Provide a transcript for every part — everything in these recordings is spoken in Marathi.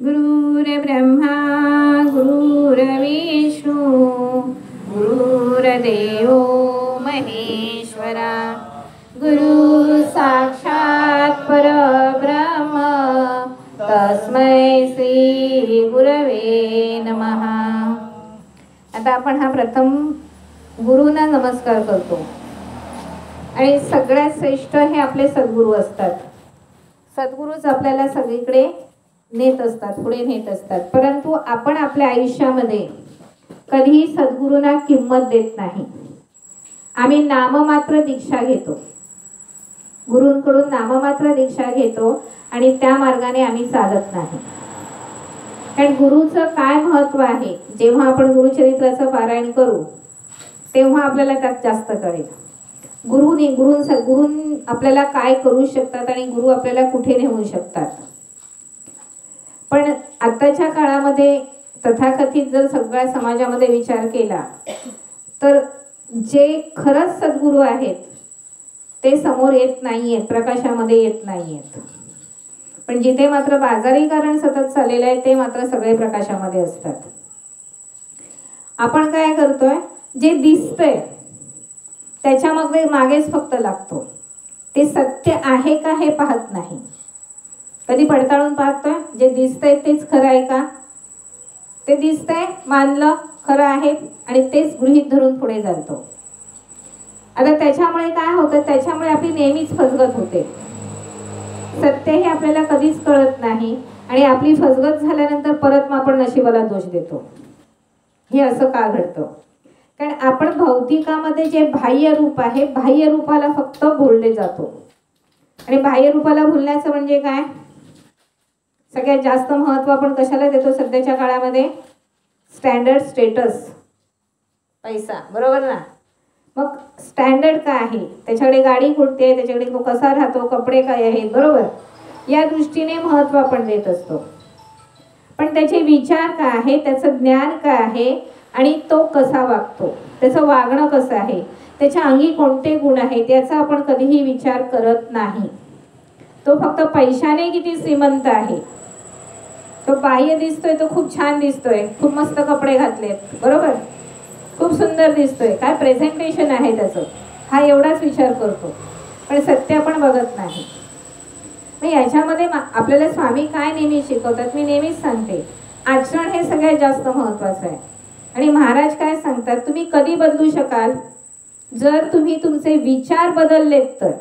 गुरुर्ब्रह्मा गुरुर्विष्णू गुरुर्देवो महेश्वरा गुरु साक्षात् परब्रह्म तस्मै श्री गुरवे नमः। आता आपण हा प्रथम गुरुंना नमस्कार करतो आणि सगळ्यात श्रेष्ठ हे आपले सद्गुरू असतात। सद्गुरूच आपल्याला सगळीकडे नेत असतात, पुढे नेत असतात। परंतु आपण आपल्या आयुष्यामध्ये कधीही सद्गुरूंना किंमत देत नाही। आम्ही नाममात्र दीक्षा घेतो, गुरूंकडून नाममात्र दीक्षा घेतो आणि त्या मार्गाने आम्ही चालत नाही। कारण गुरुचं काय महत्त्व आहे, जेव्हा आपण गुरुचरित्राचं पारायण करू तेव्हा आपल्याला त्यात जास्त कळेल। गुरु आपल्याला काय करू शकतात आणि गुरु आपल्याला कुठे नेऊ शकतात। पण आताच्या काळामध्ये तथाकथित जर सगळ्या समाजामध्ये विचार केला तर जे खरंच सद्गुरू आहेत ते समोर येत नाहीयेत, प्रकाशामध्ये येत नाहीयेत। पण जिथे मात्र बाजारीकरण सतत चाललेलं आहे ते मात्र सगळे प्रकाशामध्ये असतात। आपण काय करतोय, जे दिसतंय त्याच्यामध्ये मागेच फक्त लागतो, ते सत्य आहे का हे पाहत नाही। कधी पडताळून पाहतोय जे दिसतंय तेच खरं आहे का, ते दिसतंय मानलं खरं आहे आणि तेच गृहीत धरून पुढे जातो। आता त्याच्यामुळे काय होतं, त्याच्यामुळे आपली नेहमीच फसगत होते। सत्य हे आपल्याला कधीच कळत नाही आणि आपली फसगत झाल्यानंतर परत आपण नशिबाला दोष देतो। हे असं का घडतं, कारण आपण भौतिकामध्ये जे बाह्य रूप आहे, बाह्य रूपाला फक्त भुलले जातो। आणि बाह्य रूपाला भुलण्याचं म्हणजे काय, सगळ्यात जास्त महत्त्व आपण कशाला देतो सध्याच्या काळामध्ये, स्टँडर्ड, स्टेटस, पैसा, बरोबर ना। मग स्टँडर्ड काय आहे, त्याच्याकडे गाडी कुठते आहे, त्याच्याकडे तो कसा राहतो, कपडे काय आहेत, बरोबर, या दृष्टीने महत्त्व आपण देत असतो। पण त्याचे विचार काय आहे, त्याचं ज्ञान काय आहे आणि तो कसा वागतो, त्याचं वागणं कसं आहे, त्याच्या अंगी कोणते गुण आहेत याचा आपण कधीही विचार करत नाही। तो फक्त पैशाने किती श्रीमंत आहे, तो बाह्य दिसतोय, तो खूप छान दिसतोय, खूप मस्त कपडे घातलेत, बरोबर, खूप सुंदर दिसतोय, काय प्रेझेंटेशन आहे त्याचं, हा एवढाच विचार करतो। पण सत्य आपण बघत नाही। मग याच्यामध्ये आपल्याला स्वामी काय नेहमी शिकवतात, मी नेहमीच सांगते, आचरण हे सगळ्यात जास्त महत्त्वाचं आहे। आणि महाराज काय सांगतात, तुम्ही कधी बदलू शकाल, जर तुम्ही तुमचे विचार बदललेत तर,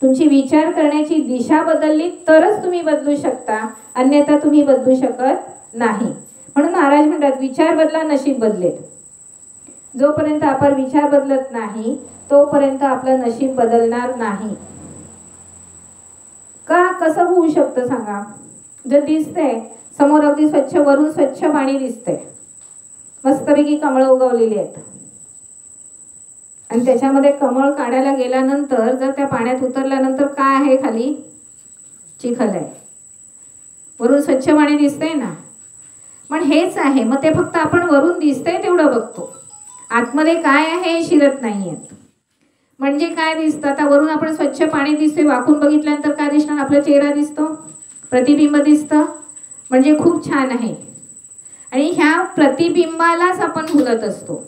तुमची विचार करण्याची दिशा बदलली तरच तुम्ही बदलू शकता, अन्यथा तुम्ही बदलू शकत नाही। म्हणून महाराज म्हणतात, विचार बदला नशीब बदलेल। जोपर्यंत आपण विचार बदलत नाही तोपर्यंत आपलं नशीब बदलणार नाही। का, कसं होऊ शकतं सांगा, जर दिसतंय समोर अगदी स्वच्छ, वरून स्वच्छ पाणी दिसतंय, मस्तपैकी कमळं उगवलेली आहेत आणि त्याच्यामध्ये कमळ काढायला गेल्यानंतर जर त्या पाण्यात उतरल्यानंतर काय आहे, खाली चिखल आहे, वरून स्वच्छ पाणी दिसतंय ना। पण हेच आहे, मग ते फक्त आपण वरून दिसतंय तेवढं बघतो, आतमध्ये काय आहे हे शिरत नाहीयेत। म्हणजे काय दिसतं, आता वरून आपण स्वच्छ पाणी दिसतोय, वाकून बघितल्यानंतर काय दिसणार, आपला चेहरा दिसतो, प्रतिबिंब दिसतं, म्हणजे खूप छान आहे। आणि ह्या प्रतिबिंबालाच आपण भुलत असतो,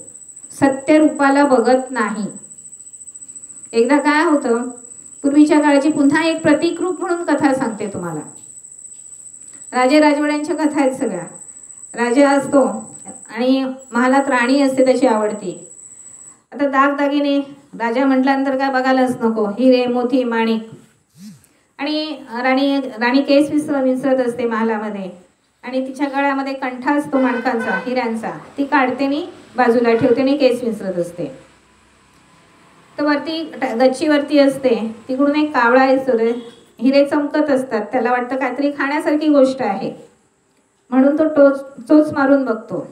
सत्य रूपाला बघत नाही। एकदा काय होतं, पूर्वीच्या काळाची पुन्हा एक प्रतीक रूप म्हणून कथा सांगते तुम्हाला। राजे राजवाड्यांच्या कथा आहेत सगळ्या। राजा असतो आणि महालात राणी असते त्याची आवडती। आता दागदागिने राजा म्हटल्यानंतर काय बघायलाच नको, हिरे मोती माणिक, आणि राणी केस विसरत असते महालामध्ये आणि तिच्या गळ्यामध्ये कंठा असतो माणकांचा, हिऱ्यांचा, ती काढते आणि बाजूला ठेवते आणि केस विसरत असते। तर वरती गच्चीवरती असते, तिकडून एक कावळा असतो, हिरे चमकत असतात, त्याला वाटतं काहीतरी खाण्यासारखी गोष्ट आहे म्हणून तो चोच मारून बघतो,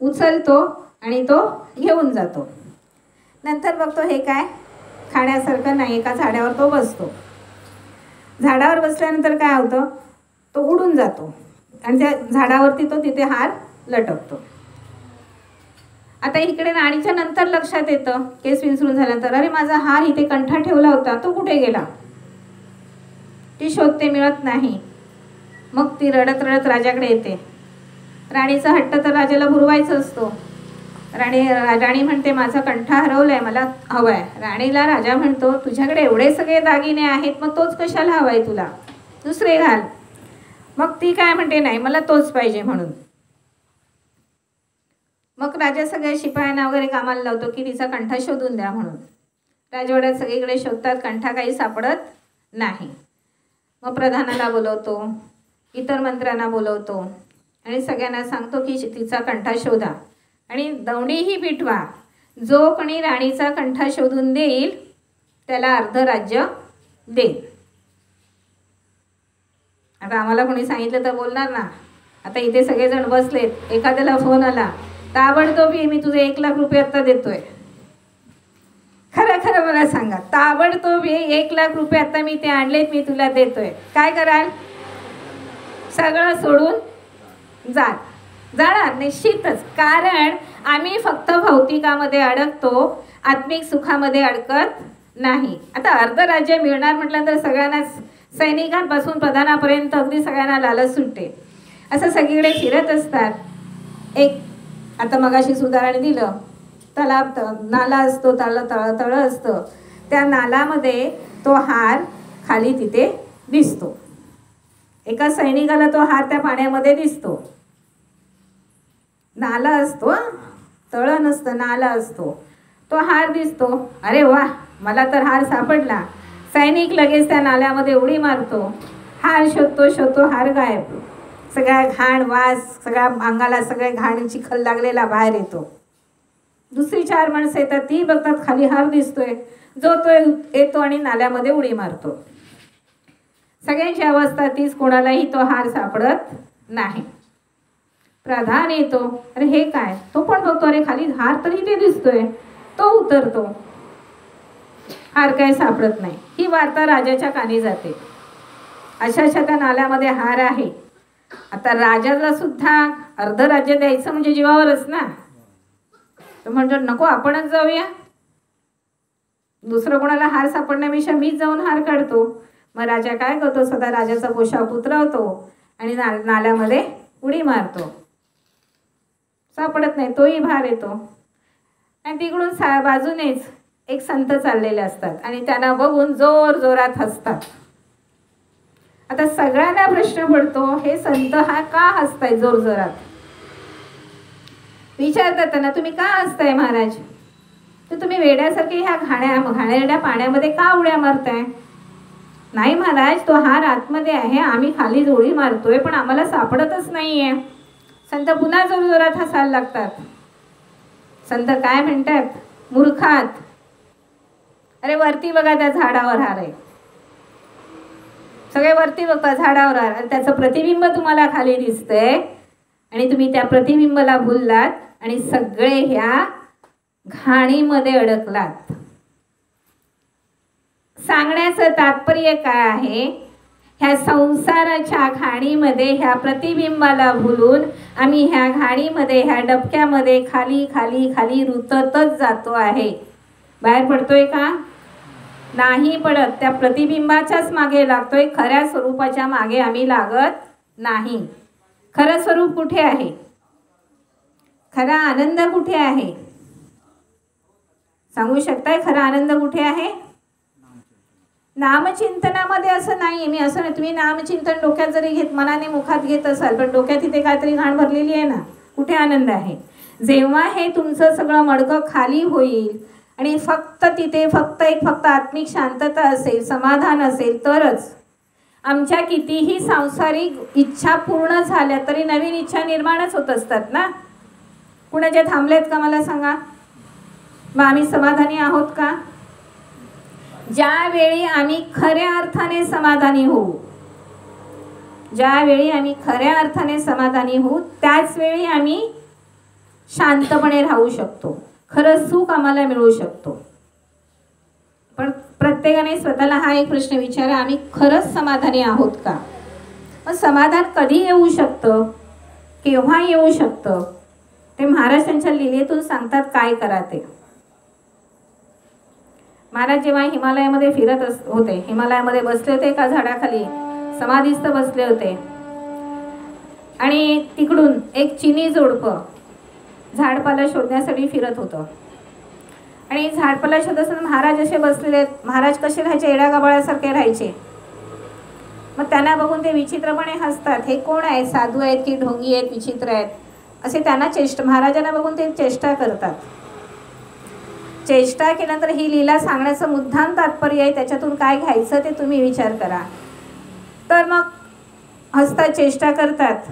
उचलतो आणि तो घेऊन जातो। नंतर बघतो हे काय खाण्यासारखं नाही, एका झाडावर तो बसतो। झाडावर बसल्यानंतर काय होतं, तो उडून जातो आणि त्या झाडावरती तो तिथे हार लटकतो। आता इकडे राणीच्या नंतर लक्षात येतं, केस विसरून झाल्यानंतर, अरे माझा हार इथे कंठा ठेवला होता, तो कुठे गेला, ती शोधते, मिळत नाही। मग ती रडत रडत राजाकडे येते. राणीचा हट्ट तर राजाला पुरवायचा असतो. राणी म्हणते माझा कंठा हरवलाय, मला हवाय. राणीला राजा म्हणतो तुझ्याकडे एवढे सगळे दागिने आहेत, मग तोच कशाला हवाय तुला, दुसरे घाल. मग ती काय म्हणते नाही मला तोच पाहिजे म्हणून. मग राजा सगळ्या शिपायांना वगैरे कामाला लावतो की तिचा कंठा शोधून द्या म्हणून. राजवाड्यात सगळीकडे शोधतात, कंठा काही सापडत नाही. मग प्रधानाला बोलवतो, इतर मंत्र्यांना बोलवतो आणि सगळ्यांना सांगतो की तिचा कंठा शोधा आणि दौंडीही पिटवा. जो कोणी राणीचा कंठा शोधून देईल त्याला अर्ध राज्य देईल. आता आम्हाला कोणी सांगितलं तर बोलणार ना. आता इथे सगळेजण बसलेत, एखाद्याला फोन आला ताबडतोब मी तुझे 1 लाख रुपये आता देतोय. खरं खरं मला सांगा, ताबडतोब 1 लाख रुपये आता मी ते आणलेत, मी तुला देतोय, काय कराल? सगळं सोडून जाणार निश्चितच. कारण आम्ही फक्त भौतिकामध्ये अडकतो, आत्मिक सुखामध्ये अडकत नाही. आता अर्ध राज्य मिळणार म्हटलं तर सगळ्यांना, सैनिकांपासून प्रधानापर्यंत अगदी सगळ्यांना लालच सुटते. असं सगळीकडे फिरत असतात. एक आता मगाशी सुधारणे दिलं, तलाव नाला असतो, तळ असतं, त्या नालामध्ये तो हार खाली तिथे दिसतो. एका सैनिकाला तो हार त्या पाण्यामध्ये दिसतो. नाला असतो, तळ नसतं, नाला असतो. तो हार दिसतो. अरे वा, मला तर हार सापडला. सैनिक लगेच त्या नाल्यामध्ये उडी मारतो, हार शोधतो, हार गायब. सगळ्या घाण वास, सगळ्या अंगाला सगळ्या घाण चिखल लागलेला बाहेर येतो. दुसरी 4 माणसं येतात, ती बघतात खाली हार दिसतोय, जो तो येतो आणि नाल्यामध्ये उडी मारतो. सगळ्यांची अवस्था तीच, कोणालाही तो हार सापडत नाही. प्रधान येतो, अरे हे काय? तो पण बघतो, अरे खाली हार तरी ते दिसतोय. तो उतरतो, हार काय सापडत नाही. ही वार्ता राजाच्या कानी जाते. अशा त्या नाल्यामध्ये हार आहे. आता राजाला सुद्धा अर्ध राज्य द्यायचं म्हणजे जीवावरच ना. तर म्हणतो नको, आपणच जाऊया. दुसरं कोणाला हार सापडण्यापेक्षा मीच जाऊन हार काढतो. मग राजा काय करतो, स्वतः राजाचा पोशाख उतरवतो आणि नाल्यामध्ये उडी मारतो. सापडत नाही, तोही भार येतो. आणि तिकडून बाजूनेच एक संत चाललेले असतात आणि त्यांना बघून जोर जोरात हसतात. आता सगळ्यांना प्रश्न पडतो, हे संत हा का हसताय जोर जोरात? विचारतात त्यांना, तुम्ही का हसताय महाराज? तर तुम्ही वेड्यासारखे ह्या घाणेरड्या पाण्यामध्ये का उड्या मारताय? नाही महाराज, तो हार आतमध्ये आहे, आम्ही खाली उडी मारतोय पण आम्हाला सापडतच नाहीये. संत पुन्हा जोर जोरात हसायला लागतात. संत काय म्हणतात, मूर्खात, अरे वरती बघा, त्या झाडावर हार आहे. सगळे वरती बघता, झाडावर हार, आणि त्याचं प्रतिबिंब तुम्हाला खाली दिसतंय आणि तुम्ही त्या प्रतिबिंबाला भुललात आणि सगळे ह्या घाणीमध्ये अडकलात. सांगण्याचं तात्पर्य काय आहे? ह्या संसाराच्या घाणीमध्ये, ह्या प्रतिबिंबाला भुलून आम्ही ह्या घाणीमध्ये, ह्या डबक्यामध्ये खाली खाली खाली रुततच जातो आहे. बाहेर पडतोय का? नाही पडत. त्या प्रतिबिंबाच्याच मागे लागतोय, खऱ्या स्वरूपाच्या मागे आम्ही लागत नाही. खरं स्वरूप कुठे आहे? खरा आनंद कुठे आहे? सांगू शकताय खरा आनंद कुठे आहे? नामचिंतनामध्ये. असं नाही, मी असं नाही, तुम्ही नामचिंतन डोक्यात जरी घेत, मनाने मुखात घेत असाल, पण डोक्यात इथे काहीतरी घाण भरलेली आहे ना, कुठे आनंद आहे? जेव्हा हे तुमचं सगळं मडकं खाली होईल आणि फक्त तिथे फक्त आत्मिक शांतता असेल, समाधान असेल, तरच. आमच्या कितीही सांसारिक इच्छा पूर्ण झाल्या तरी नवीन इच्छा निर्माणच होत असतात ना. कुणाच्या थांबलेत का मला सांगा? मग आम्ही समाधानी आहोत का? ज्यावेळी आम्ही खऱ्या अर्थाने समाधानी होऊ, ज्यावेळी आम्ही खऱ्या अर्थाने समाधानी होऊ, त्याच वेळी आम्ही शांतपणे राहू शकतो, खरं सुख आम्हाला मिळू शकतो. पण प्रत्येकाने स्वतःला हा एक प्रश्न विचारा, आम्ही खरंच समाधानी आहोत का? मग समाधान कधी येऊ शकतं, केव्हा येऊ शकतं, ते महाराज त्यांच्या लीलेतून सांगतात काय करा ते. महाराज जेव्हा हिमालयामध्ये फिरत होते, हिमालयामध्ये बसले होते, एका झाडाखाली समाधीस्थ बसले होते. आणि तिकडून एक चिनी जोडपं झाडपाला शोधण्यासाठी फिरत होतं. आणि झाडपाला शोधत असताना महाराज असे बसलेले आहेत. महाराज कसे राहायचे? एडा गबाळासारखे राहायचे. मग त्यांना बघून ते विचित्रपणे हसतात. हे कोण आहेत? साधू आहेत की ढोंगी आहेत, विचित्र आहेत, असे त्यांना महाराजांना बघून ते चेष्टा करतात. चेष्टा केल्यानंतर ही लीला सांगण्याचं मुद्दाम तात्पर्य आहे. त्याच्यातून काय घ्यायचं ते तुम्ही विचार करा. तर मग हसतात, चेष्टा करतात.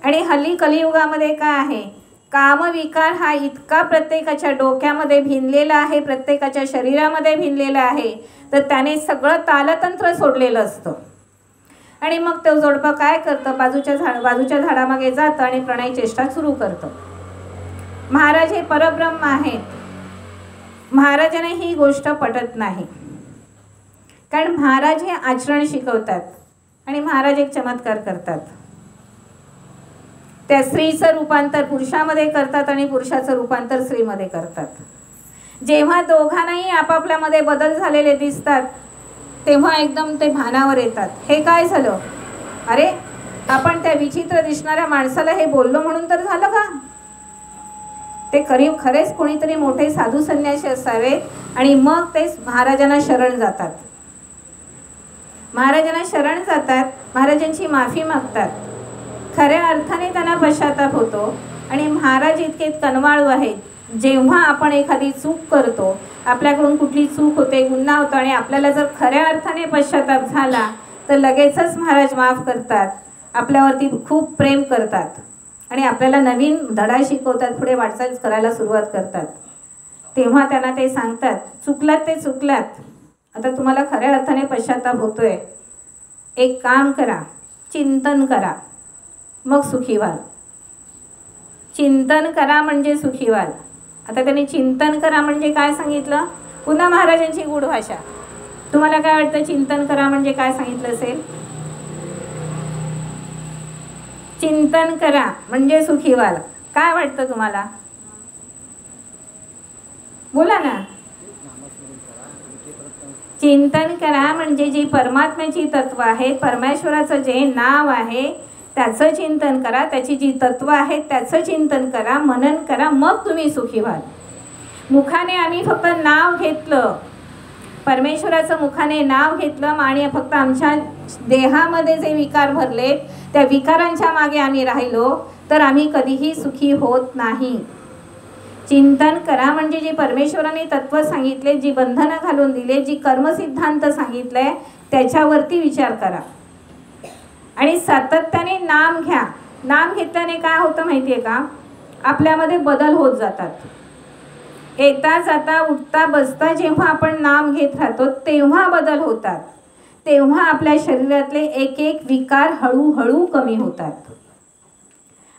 आणि हल्ली कलियुगामध्ये काय आहे, कामविकार हा इतका प्रत्येकाच्या डोक्यामध्ये भिनलेला आहे, प्रत्येकाच्या शरीरामध्ये भिनलेला आहे, तर त्याने सगळं तालतंत्र सोडलेलं असतं. आणि मग तो जोडपं काय करतं, बाजूच्या झाडामागे जातं आणि प्रणय चेष्टा सुरू करतं. महाराज हे परब्रह्म आहेत. महाराजांना ही गोष्ट पटत नाही, कारण महाराज हे आचरण शिकवतात आणि महाराज एक चमत्कार करतात. त्या स्त्रीचं रूपांतर पुरुषामध्ये करतात आणि पुरुषाचं रूपांतर स्त्रीमध्ये करतात. जेव्हा दोघांनाही आपापल्यामध्ये बदल झालेले दिसतात तेव्हा एकदम ते भानावर येतात. हे काय झालं? अरे, आपण त्या विचित्र दिसणाऱ्या माणसाला हे बोललो म्हणून तर झालं का? ते खरेच कोणीतरी मोठे साधू संन्यासी असावे. आणि मग ते महाराजांना शरण जातात. महाराजांची माफी मागतात. खऱ्या अर्थाने त्यांना पश्चाताप होतो. आणि महाराज इतके कनवाळू आहेत, जेव्हा आपण एखादी चूक करतो, आपल्याकडून कुठली चूक होते, गुन्हा होतो आणि आपल्याला जर खऱ्या अर्थाने पश्चाताप झाला तर लगेचच महाराज माफ करतात, आपल्यावरती खूप प्रेम करतात आणि आपल्याला नवीन धडा शिकवतात, पुढे वाटचाल करायला सुरुवात करतात. तेव्हा त्यांना ते सांगतात, चुकलात ते चुकलात, आता तुम्हाला खऱ्या अर्थाने पश्चाताप होतोय, एक काम करा, चिंतन करा, मग सुखी व्हाल. चिंतन करा म्हणजे सुखी व्हाल. आता त्यांनी चिंतन करा म्हणजे काय सांगितलं? पुन्हा महाराजांची गूढ भाषा. तुम्हाला काय वाटतं चिंतन करा म्हणजे काय सांगितलं असेल? चिंतन करा म्हणजे सुखी व्हाल. काय वाटतं तुम्हाला? बोला ना. चिंतन करा म्हणजे जी परमात्म्याची तत्व आहेत, परमेश्वराचं जे नाव आहे त्याचं चिंतन करा, त्याची जी तत्व आहेत त्याचं चिंतन करा, मनन करा, मग तुम्ही सुखी व्हाल. मुखाने आम्ही फक्त नाव घेतलं, परमेश्वराचं मुखाने नाव घेतलं आणि फक्त आमच्या देहामध्ये जे विकार भरलेत त्या विकारांच्या मागे आम्ही राहिलो तर आम्ही कधीही सुखी होत नाही. चिंतन करा म्हणजे जी परमेश्वराने तत्व सांगितले, जी बंधनं घालून दिले, जी कर्मसिद्धांत सांगितलंय त्याच्यावरती विचार करा आणि सातत्याने नाम घ्या. नाम घेतल्याने काय होतं माहिती आहे का? आपल्यामध्ये बदल होत जातात. येता जाता उठता बसता जेव्हा आपण नाम घेत राहतो तेव्हा बदल होतात. तेव्हा आपल्या शरीरातले एक एक विकार हळूहळू कमी होतात.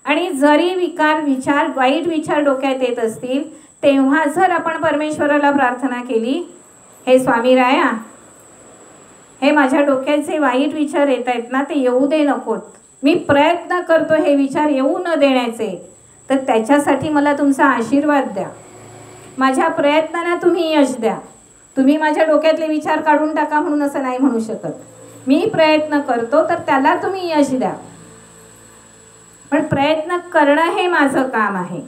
आणि जरी विचार वाईट विचार डोक्यात येत असतील तेव्हा जर आपण परमेश्वराला प्रार्थना केली, हे स्वामी राया, हे माझ्या डोक्यात जे वाईट विचार येत आहेत ना ते येऊ दे नकोत, मी प्रयत्न करतो हे विचार येऊ न देण्याचे, तर त्याच्यासाठी मला तुमचा आशीर्वाद द्या, माझ्या प्रयत्नांना तुम्ही यश द्या. तुम्ही माझ्या डोक्यातले विचार काढून टाका म्हणून असं नाही म्हणू शकत. मी प्रयत्न करतो तर त्याला तुम्ही यश द्या, पण प्रयत्न करणं हे माझं काम आहे.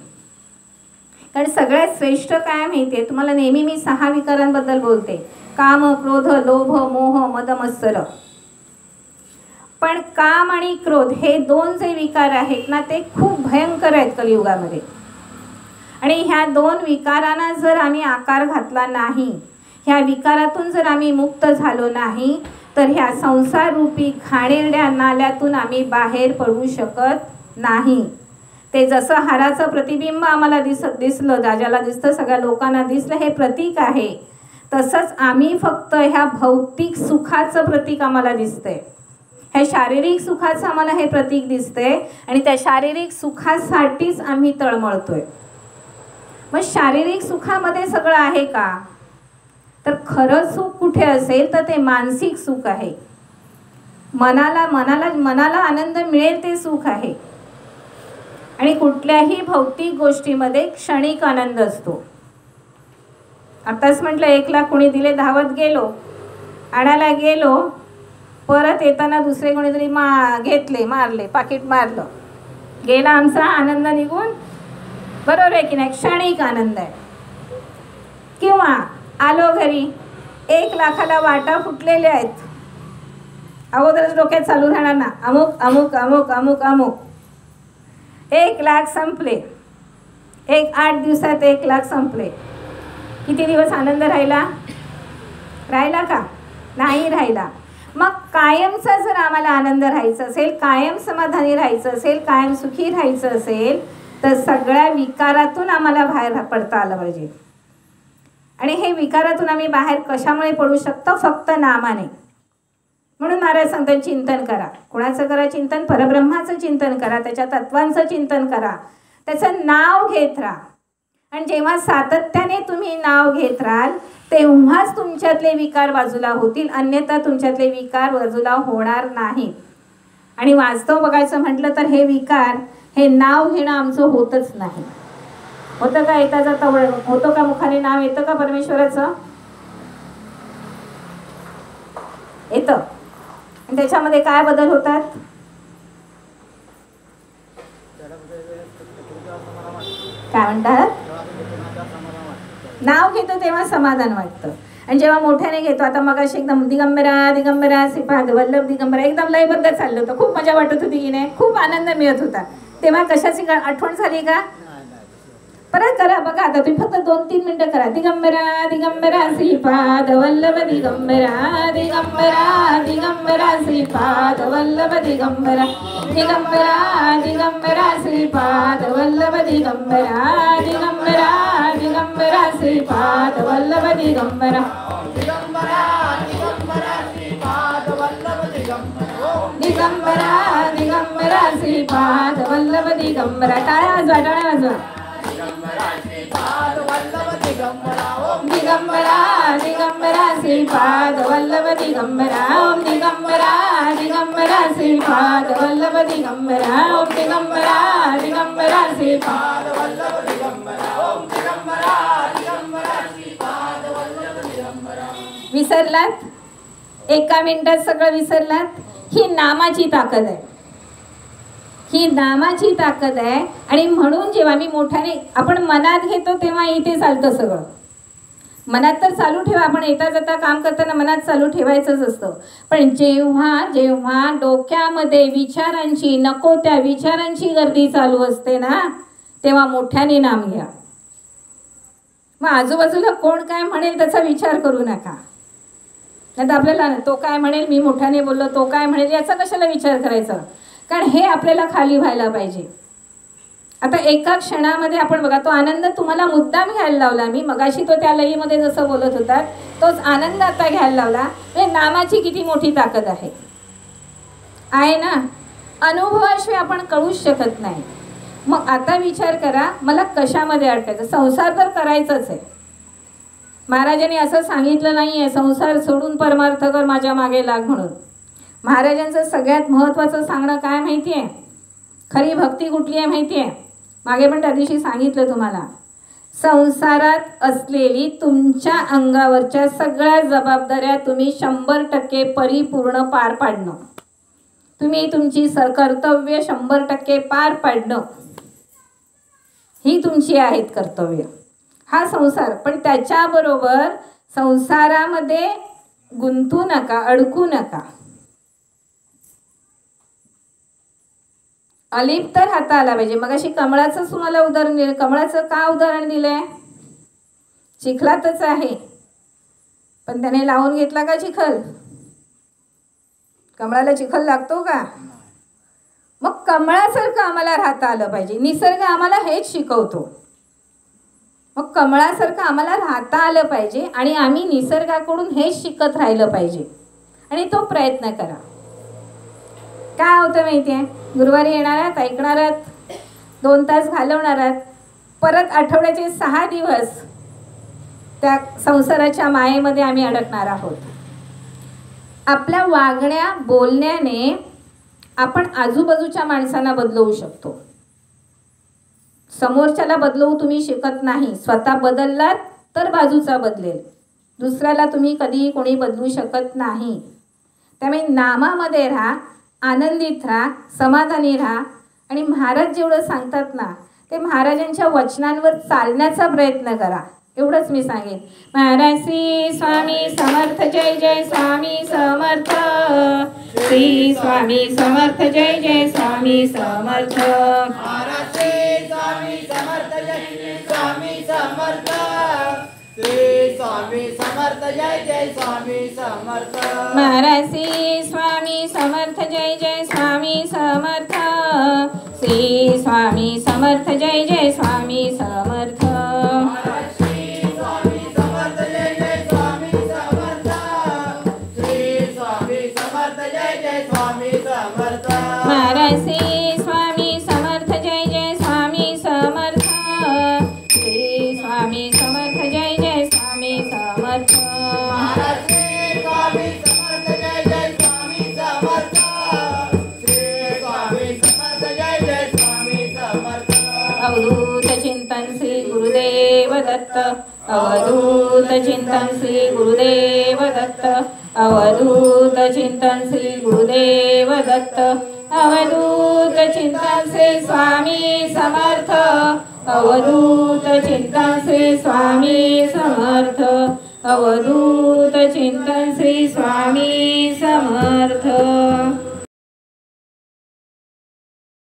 कारण सगळ्यात श्रेष्ठ काय माहिती आहे तुम्हाला? नेहमी मी 6 विकारांबद्दल बोलते, काम, क्रोध, लोभ, मोह, मद, मत्सर. पण काम आणि क्रोध हे 2 जे विकार आहेत ना ते खूप भयंकर आहेत कलियुगामध्ये. आणि ह्या 2 विकारांना जर आम्ही आकार घातला नाही, ह्या विकारातून जर आम्ही मुक्त झालो नाही, तर ह्या संसाररूपी घाणेरड्या नाल्यातून आम्ही बाहेर पडू शकत नाही. ते जसं हाराचं प्रतिबिंब आम्हाला दिसलं, ज्याला दिसतं सगळ्या लोकांना दिसलं, हे प्रतीक आहे, तसंच आम्ही फक्त ह्या भौतिक सुखाचं प्रतीक आम्हाला दिसतंय, ह्या शारीरिक सुखाचं आम्हाला हे प्रतीक दिसतंय आणि त्या शारीरिक सुखासाठीच आम्ही तळमळतोय. मग शारीरिक सुखामध्ये सगळं आहे का? तर खरं सुख कुठे असेल तर ते मानसिक सुख आहे. मनाला आनंद मिळेल ते सुख आहे. आणि कुठल्याही भौतिक गोष्टीमध्ये क्षणिक आनंद असतो. आताच म्हटलं 1 लाख कोणी दिले, धावत गेलो, आणायला गेलो परत येताना दुसरे कोणीतरी घेतले, मारले, पाकिट मारलं, गेला आमचा आनंद निघून. बरोबर आहे की नाही? क्षणिक आनंद आहे. किंवा आलो घरी, 1 लाखाला वाटा फुटलेल्या आहेत, अगोदरच डोक्यात चालू राहणार ना, अमुक अमुक अमुक अमुक अमुक, 1 लाख संपले. 8 दिवसात 1 लाख संपले. किती दिवस आनंद राहिला? राहिला का? नाही राहिला. मग कायमचा जर आम्हाला आनंद राहायचा असेल, कायम समाधानी राहायचं असेल, कायम सुखी राहायचं असेल, तर सगळ्या विकारातून आम्हाला बाहेर पडता आलं पाहिजे. आणि हे विकारातून आम्ही बाहेर कशामुळे पडू शकतो? फक्त नामाने. म्हणून महाराज सांगतात चिंतन करा. कोणाचं करा चिंतन? परब्रह्माचं चिंतन करा, त्याच्या तत्वांचं चिंतन करा, त्याचं नाव घेत राहा. आणि जेव्हा सातत्याने तुम्ही नाव घेत राहाल तेव्हाच तुमच्यातले विकार बाजूला होतील, अन्यथा तुमच्यातले विकार बाजूला होणार नाही. आणि वास्तव बघायचं म्हटलं तर हे विकार, हे नाव घेणं आमचं होतच नाही. होतं का? येता जाता होतं का? मुखाने नाव येतं का परमेश्वराचं? येतं. आणि त्याच्यामध्ये काय बदल होतात? काय म्हणतात? नाव घेतो तेव्हा समाधान वाटतं. आणि जेव्हा मोठ्याने घेतो, आता मगाशी एकदम दिगंबरा दिगंबरा श्रीपाद वल्लभ दिगंबरा एकदम लयबद्ध चाललं होतं, खूप मजा वाटत होती की नाही, खूप आनंद मिळत होता. तेव्हा कशाची आठवण झाली का? परत करा बघा, आता तुम्ही फक्त 2-3 मिनिटं करा. दिगंबरा दिगंबरा श्रीपाद वल्लभ दिगंबरा, दिगंबरा दिगंबरा श्रीपाद वल्लभ दिगंबरा, दिगंबरा दिगंबरा श्रीपाद वल्लभ दिगंबरा, दिगंबरा दिगंबरा श्रीपाद वल्लभ दिगंबरा, दिगंबरा दिगंबरा श्रीपाद वल्लभ दिगंबरा, दिगंबरा दिगंबरा श्रीपाद वल्लभ दिगंबरा. टाळ्या वाजवा, टाळ्या वाजवा. दिगंबरा दिगंबरा श्रीपाद वल्लभ दिगंबरा, ओम दिगंबरा दिगंबरा श्रीपाद वल्लभ दिगंबरा, ओम दिगंबरा दिगंबरा श्रीपाद वल्लभ दिगंबरा, ओम दिगंबरा दिगंबरा श्रीपाद वल्लभ दिगंबरा. विसरलात? 1 मिनिटात सगळं विसरलात? ही नामाची ताकद आहे, ही नामाची ताकद आहे. आणि म्हणून जेव्हा मी मोठ्याने आपण मनात घेतो तेव्हा इथे चालतं सगळं. मनात तर चालू ठेवा, आपण येता जाता काम करताना मनात चालू ठेवायचंच असतं. पण जेव्हा जेव्हा डोक्यामध्ये विचारांची, नको त्या विचारांची गर्दी चालू असते ना, तेव्हा मोठ्याने नाम घ्या. मग आजूबाजूला कोण काय म्हणेल त्याचा विचार करू नका. नाही तर आपल्याला तो काय म्हणेल, मी मोठ्याने बोललो, तो काय म्हणेल, याचा कशाला विचार करायचा? कारण हे आपल्याला खाली व्हायला पाहिजे. आता एका क्षणामध्ये आपण बघा, तो आनंद तुम्हाला मुद्दाम घ्यायला लावला मी मगाशी, तो त्या लईमध्ये जसं बोलत होता तोच आनंद आता घ्यायला लावला. म्हणजे नामाची किती मोठी ताकद आहे ना. अनुभवाशिवाय आपण कळूच शकत नाही. मग आता विचार करा, मला कशामध्ये अडकायचं? संसार तर करायचंच आहे. महाराजांनी असं सांगितलं नाही आहे संसार सोडून परमार्थ कर, माझ्या मागे लाग म्हणून. महाराजांचं सगळ्यात महत्त्वाचं सांगणं काय माहिती आहे? खरी भक्ती कुठली आहे माहिती आहे? मागे पण त्या दिवशी सांगितलं तुम्हाला. संसारात असलेली तुमच्या अंगावरच्या सगळ्या जबाबदाऱ्या तुम्ही 100% परिपूर्ण पार पाडणं. तुम्ही तुमची कर्तव्य 100% पार पाडणं ही तुमची आहेत कर्तव्य. हा संसार, पण त्याच्याबरोबर संसारामध्ये गुंतू नका, अडकू नका. अलिप्त राहता आला पाहिजे. मग अशी कमळाचंच तुम्हाला उदाहरण दिलं. कमळाचं का उदाहरण दिलंय? चिखलातच आहे, पण त्याने लावून घेतला का चिखल? कमळाला चिखल लागतो का? मग कमळासारखं आम्हाला राहता आलं पाहिजे. निसर्ग आम्हाला हेच शिकवतो. मग कमळासारखं आम्हाला राहता आलं पाहिजे आणि आम्ही निसर्गाकडून हेच शिकत राहिलं पाहिजे. आणि तो प्रयत्न करा. काय होतं माहिती आहे? गुरुवारी येणार आहात, ऐकणार आहात, 2 तास घालवणार आहात, परत आठवड्याचे 6 दिवस त्या संसाराच्या मायेमध्ये आम्ही अडकणार आहोत. आपल्या वागण्या बोलण्याने आपण आजूबाजूच्या माणसांना बदलवू शकतो. समोरच्याला बदलवू तुम्ही शिकत नाही. स्वतः बदललात तर बाजूचा बदलेल. दुसऱ्याला तुम्ही कधीही कोणी बदलू शकत नाही. त्यामुळे नामामध्ये राहा, आनंदित राहा, समाधानी राहा आणि महाराज जेवढं सांगतात ना ते महाराजांच्या वचनांवर चालण्याचा प्रयत्न करा, एवढंच मी सांगेन. महाराज श्री स्वामी समर्थ, जय जय स्वामी समर्थ. श्री स्वामी समर्थ, जय जय स्वामी समर्थ. महाराज श्री स्वामी समर्थ, जय स्वामी समर्थ. श्री स्वामी समर्थ, जय जय स्वामी समर्थ. महाराज श्री स्वामी समर्थ, जय जय स्वामी समर्थ. श्री स्वामी समर्थ, जय जय स्वामी समर्थ. महाराज श्री स्वामी समर्थ, जय जय स्वामी समर्थ. श्री स्वामी समर्थ, जय जय स्वामी समर्थ. महाराज श्री स्वामी समर्थ, जय जय स्वामी समर्थ. श्री स्वामी समर्थ, जय जय स्वामी समर्थ. महाराज श्री स्वामी समर्थ, जय जय स्वामी समर्थ. श्री स्वामी समर्थ, जय जय स्वामी समर्थ. अवधूत चिंतन श्री गुरुदेव दत्त. अवधूत चिंतन श्री गुरुदेव दत्त. अवधूत चिंतन श्री गुरुदेव दत्त. अवधूत चिंतन श्री स्वामी समर्थ. अवधूत चिंतन श्री स्वामी समर्थ. अवधूत चिंतन श्री स्वामी समर्थ.